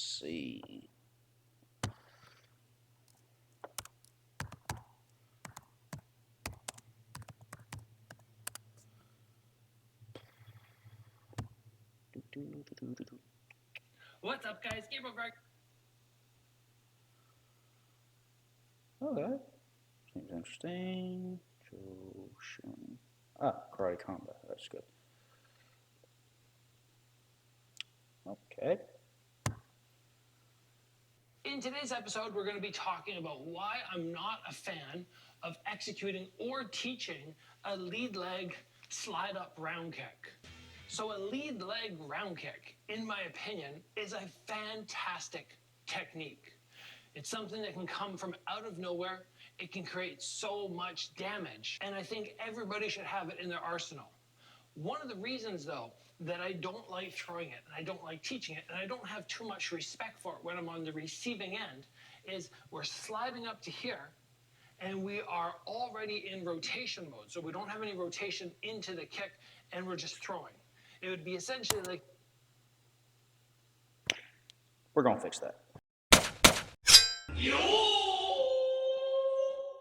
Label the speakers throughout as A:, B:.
A: see.
B: What's up, guys? Gabriel Varga.
A: Okay. Seems interesting. Karate combat. That's good. Okay.
B: In today's episode, we're going to be talking about why I'm not a fan of executing or teaching a lead leg slide up round kick. So a lead leg round kick, in my opinion, is a fantastic technique. It's something that can come from out of nowhere. It can create so much damage, and I think everybody should have it in their arsenal. One of the reasons, though, that I don't like throwing it, and I don't like teaching it, and I don't have too much respect for it when I'm on the receiving end, is we're sliding up to here, and we are already in rotation mode. So we don't have any rotation into the kick, and we're just throwing. It would be essentially like...
A: We're going to fix that.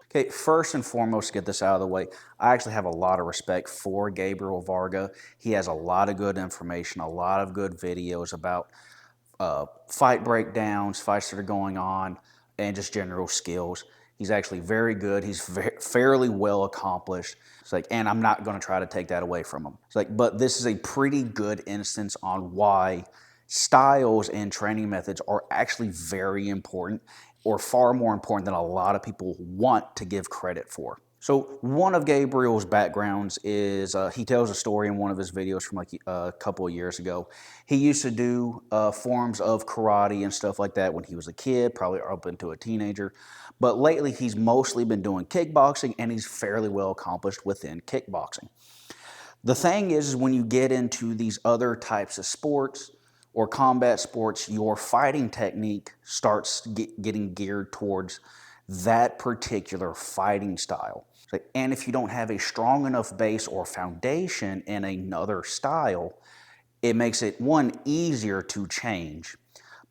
A: Okay, first and foremost, to get this out of the way, I actually have a lot of respect for Gabriel Varga. He has a lot of good information, a lot of good videos about fight breakdowns, fights that are going on, and just general skills. He's actually very good. He's fairly well accomplished. It's like, and I'm not going to try to take that away from him. It's like, but this is a pretty good instance on why styles and training methods are actually very important, or far more important than a lot of people want to give credit for. So one of Gabriel's backgrounds is, he tells a story in one of his videos from like a couple of years ago. He used to do forms of karate and stuff like that when he was a kid, probably up into a teenager. But lately he's mostly been doing kickboxing, and he's fairly well accomplished within kickboxing. The thing is when you get into these other types of sports or combat sports, your fighting technique starts getting geared towards that particular fighting style. And if you don't have a strong enough base or foundation in another style, it makes it, one, easier to change,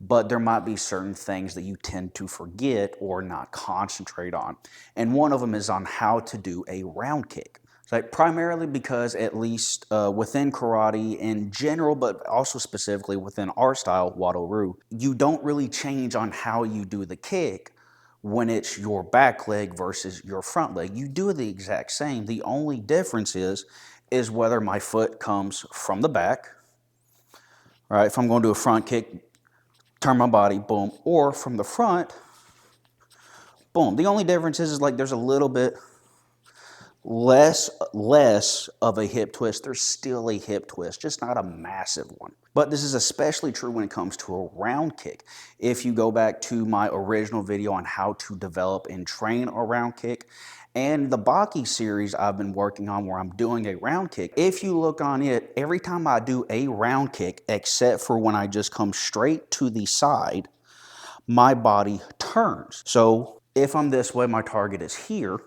A: but there might be certain things that you tend to forget or not concentrate on. And one of them is on how to do a round kick. So primarily because, at least within karate in general, but also specifically within our style, Wado-Ryu, you don't really change on how you do the kick when it's your back leg versus your front leg. You do the exact same. The only difference is whether my foot comes from the back, right? If I'm going to do a front kick, turn my body, boom, or from the front, boom. The only difference is like there's a little bit less of a hip twist. There's still a hip twist, just not a massive one. But this is especially true when it comes to a round kick. If you go back to my original video on how to develop and train a round kick, and the Baki series I've been working on where I'm doing a round kick, if you look on it, every time I do a round kick, except for when I just come straight to the side, my body turns. So if I'm this way, my target is here,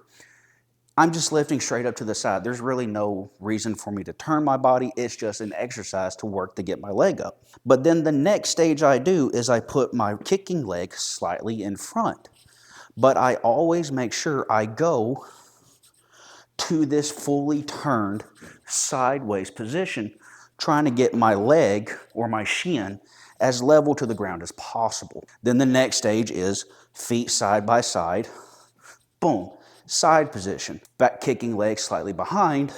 A: I'm just lifting straight up to the side. There's really no reason for me to turn my body. It's just an exercise to work to get my leg up. But then the next stage I do is I put my kicking leg slightly in front. But I always make sure I go to this fully turned sideways position, trying to get my leg or my shin as level to the ground as possible. Then the next stage is feet side by side, boom. Side position, back kicking leg slightly behind,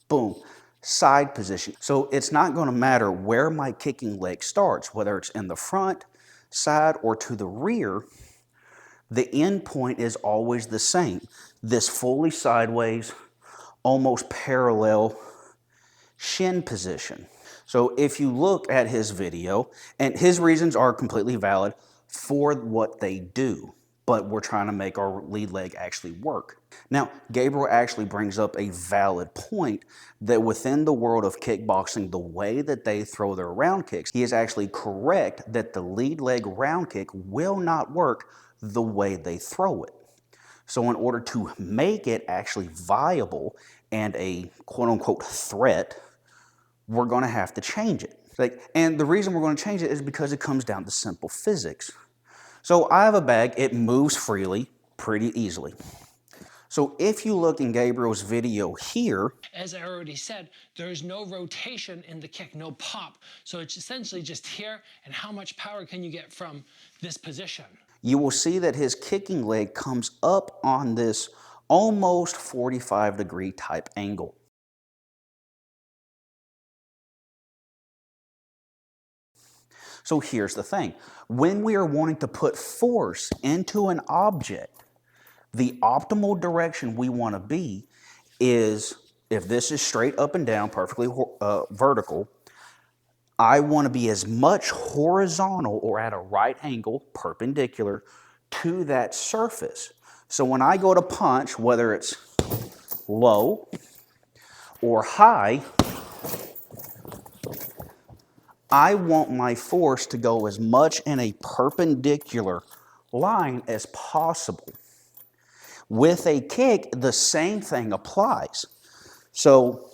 A: boom, side position. So it's not going to matter where my kicking leg starts, whether it's in the front, side, or to the rear, the end point is always the same. This fully sideways, almost parallel shin position. So if you look at his video, and his reasons are completely valid for what they do, but we're trying to make our lead leg actually work. Now, Gabriel actually brings up a valid point that within the world of kickboxing, the way that they throw their round kicks, he is actually correct that the lead leg round kick will not work the way they throw it. So in order to make it actually viable and a quote-unquote threat, we're going to have to change it. And the reason we're going to change it is because it comes down to simple physics. So I have a bag, it moves freely, pretty easily. So if you look in Gabriel's video here,
B: as I already said, there's no rotation in the kick, no pop. So it's essentially just here, and how much power can you get from this position?
A: you will see that his kicking leg comes up on this almost 45-degree type angle. So here's the thing. When we are wanting to put force into an object, the optimal direction we want to be is, if this is straight up and down, perfectly vertical, I want to be as much horizontal or at a right angle, perpendicular, to that surface. So when I go to punch, whether it's low or high, I want my force to go as much in a perpendicular line as possible. With a kick, the same thing applies. So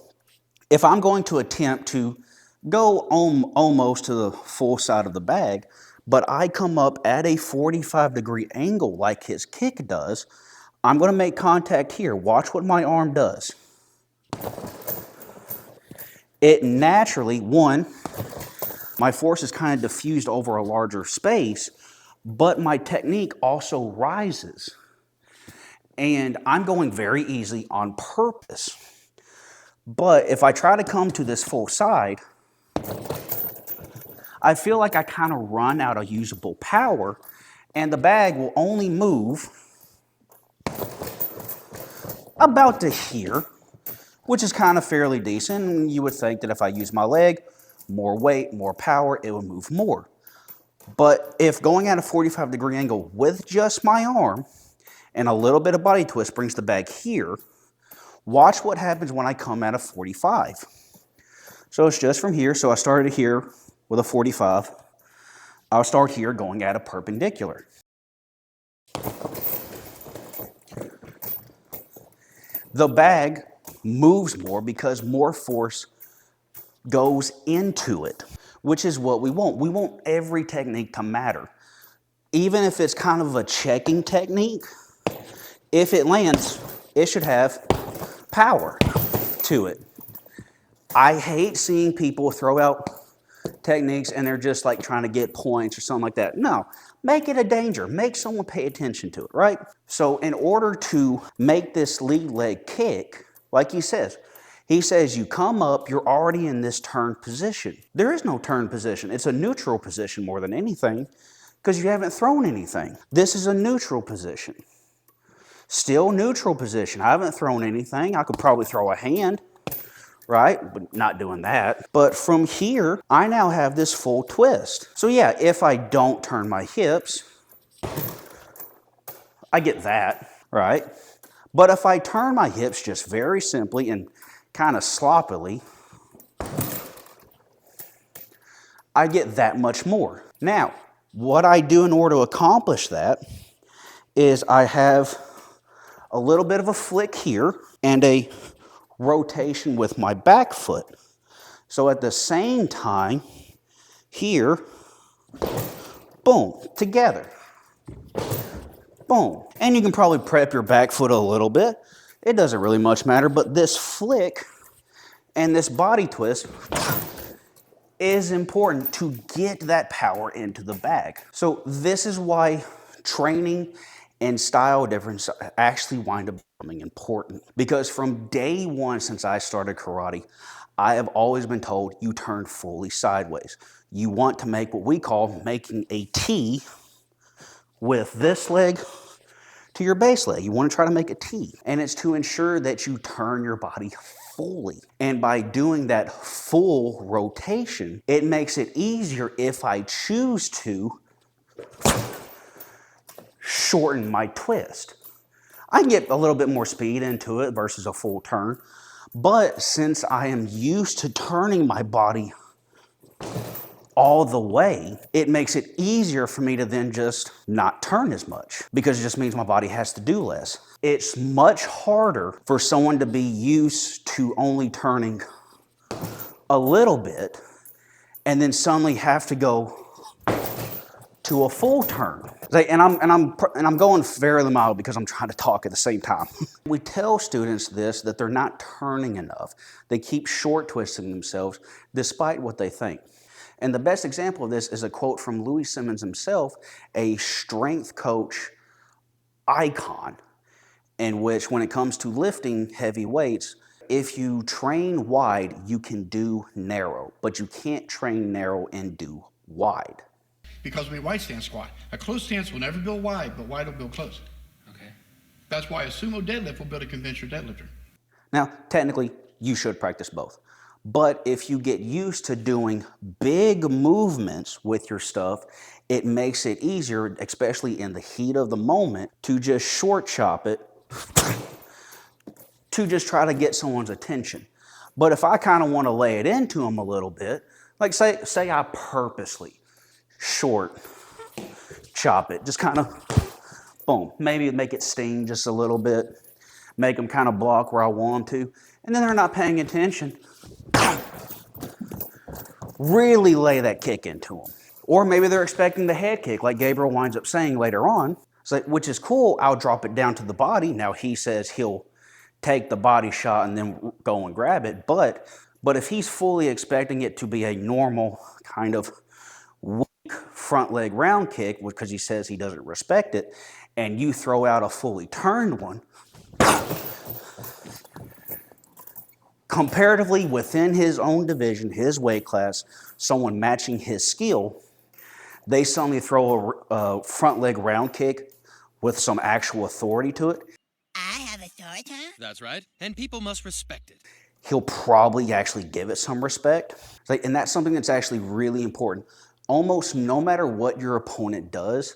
A: if I'm going to attempt to go almost to the full side of the bag, but I come up at a 45-degree angle like his kick does, I'm going to make contact here. Watch what my arm does. It naturally, one, my force is kind of diffused over a larger space, but my technique also rises. And I'm going very easy on purpose. But if I try to come to this full side, I feel like I kind of run out of usable power, and the bag will only move about to here, which is kind of fairly decent. And you would think that if I use my leg, more weight, more power, it would move more. But if going at a 45-degree angle with just my arm and a little bit of body twist brings the bag here, watch what happens when I come at a 45. So it's just from here. So I started here with a 45. I'll start here going at a perpendicular. The bag moves more because more force goes into it, which is what we want. We want every technique to matter. Even if it's kind of a checking technique, if it lands, it should have power to it. I hate seeing people throw out techniques and they're just like trying to get points or something like that. No, make it a danger. Make someone pay attention to it, right? So in order to make this lead leg kick, like he says you come up, you're already in this turned position. There is no turned position. It's a neutral position more than anything because you haven't thrown anything. This is a neutral position. Still neutral position. I haven't thrown anything. I could probably throw a hand, right? But not doing that. But from here, I now have this full twist. So yeah, if I don't turn my hips, I get that, right? But if I turn my hips just very simply and kind of sloppily, I get that much more. Now, what I do in order to accomplish that is I have a little bit of a flick here and a rotation with my back foot. So at the same time, here, boom, together. Boom. And you can probably prep your back foot a little bit. It doesn't really much matter, but this flick and this body twist is important to get that power into the bag. So this is why training and style difference actually wind up becoming important. Because from day one since I started karate, I have always been told you turn fully sideways. You want to make what we call making a T with this leg to your base leg. You want to try to make a T. And it's to ensure that you turn your body fully. And by doing that full rotation, it makes it easier if I choose to shorten my twist. I can get a little bit more speed into it versus a full turn, but since I am used to turning my body all the way, it makes it easier for me to then just not turn as much because it just means my body has to do less. It's much harder for someone to be used to only turning a little bit and then suddenly have to go to a full turn. And I'm going fairly mild because I'm trying to talk at the same time. We tell students this, that they're not turning enough. They keep short twisting themselves despite what they think. And the best example of this is a quote from Louis Simmons himself, a strength coach icon, in which when it comes to lifting heavy weights, if you train wide, you can do narrow, but you can't train narrow and do wide.
C: Because we wide stance squat. A close stance will never build wide, but wide will build close.
B: Okay.
C: That's why a sumo deadlift will build a conventional deadlifter.
A: Now, technically, you should practice both. But if you get used to doing big movements with your stuff, it makes it easier, especially in the heat of the moment, to just short chop it, to just try to get someone's attention. But if I kind of want to lay it into them a little bit, like say I purposely short chop it, just kind of boom, maybe make it sting just a little bit, make them kind of block where I want them to, and then they're not paying attention. Really lay that kick into them. Or maybe they're expecting the head kick, like Gabriel winds up saying later on, so, which is cool. I'll drop it down to the body. Now he says he'll take the body shot and then go and grab it, but if he's fully expecting it to be a normal kind of front leg round kick, because he says he doesn't respect it, and you throw out a fully turned one, comparatively within his own division, his weight class, someone matching his skill, they suddenly throw a front leg round kick with some actual authority to it.
D: I have authority?
E: That's right, and people must respect it.
A: He'll probably actually give it some respect. And that's something that's actually really important. Almost no matter what your opponent does,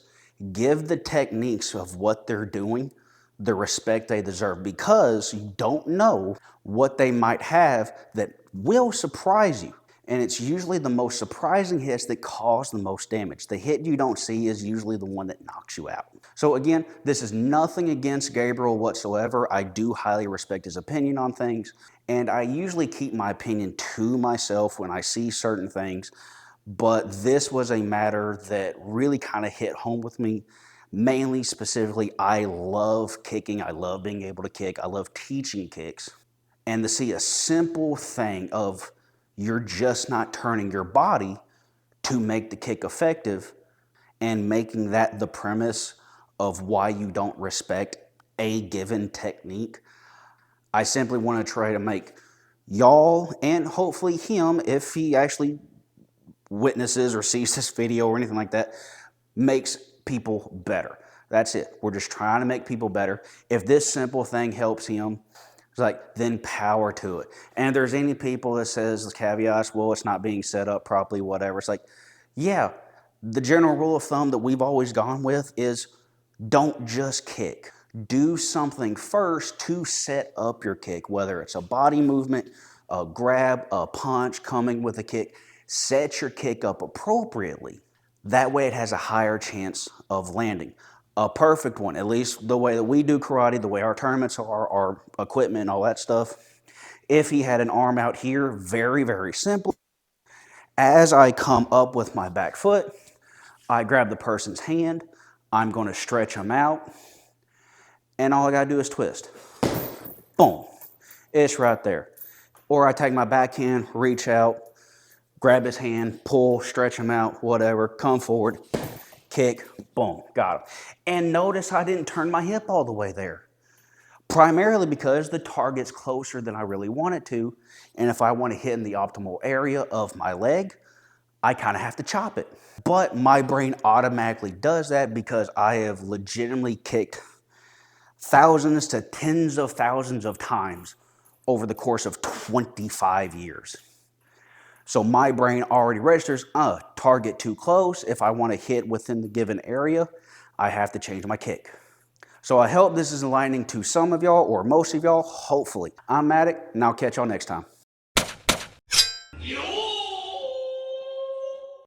A: give the techniques of what they're doing the respect they deserve, because you don't know what they might have that will surprise you. And it's usually the most surprising hits that cause the most damage. The hit you don't see is usually the one that knocks you out. So again, this is nothing against Gabriel whatsoever. I do highly respect his opinion on things, and I usually keep my opinion to myself when I see certain things. But this was a matter that really kind of hit home with me. Mainly, specifically, I love kicking. I love being able to kick. I love teaching kicks. And to see a simple thing of you're just not turning your body to make the kick effective, and making that the premise of why you don't respect a given technique. I simply want to try to make y'all, and hopefully him, if he actually witnesses or sees this video or anything like that, makes people better. That's it. We're just trying to make people better. If this simple thing helps him, it's like, then power to it. And if there's any people that says the caveats, well, it's not being set up properly, whatever, it's like, yeah, the general rule of thumb that we've always gone with is don't just kick. Do something first to set up your kick, whether it's a body movement, a grab, a punch, coming with a kick. Set your kick up appropriately. That way it has a higher chance of landing. A perfect one, at least the way that we do karate, the way our tournaments are, our equipment and all that stuff. If he had an arm out here, very, very simple. As I come up with my back foot, I grab the person's hand, I'm going to stretch them out, and all I got to do is twist. Boom. It's right there. Or I take my backhand, reach out, grab his hand, pull, stretch him out, whatever, come forward, kick, boom, got him. And notice I didn't turn my hip all the way there. Primarily because the target's closer than I really want it to, and if I want to hit in the optimal area of my leg, I kind of have to chop it. But my brain automatically does that because I have legitimately kicked thousands to tens of thousands of times over the course of 25 years. So my brain already registers, target too close. If I want to hit within the given area, I have to change my kick. So I hope this is enlightening to some of y'all or most of y'all, hopefully. I'm Matic, and I'll catch y'all next time.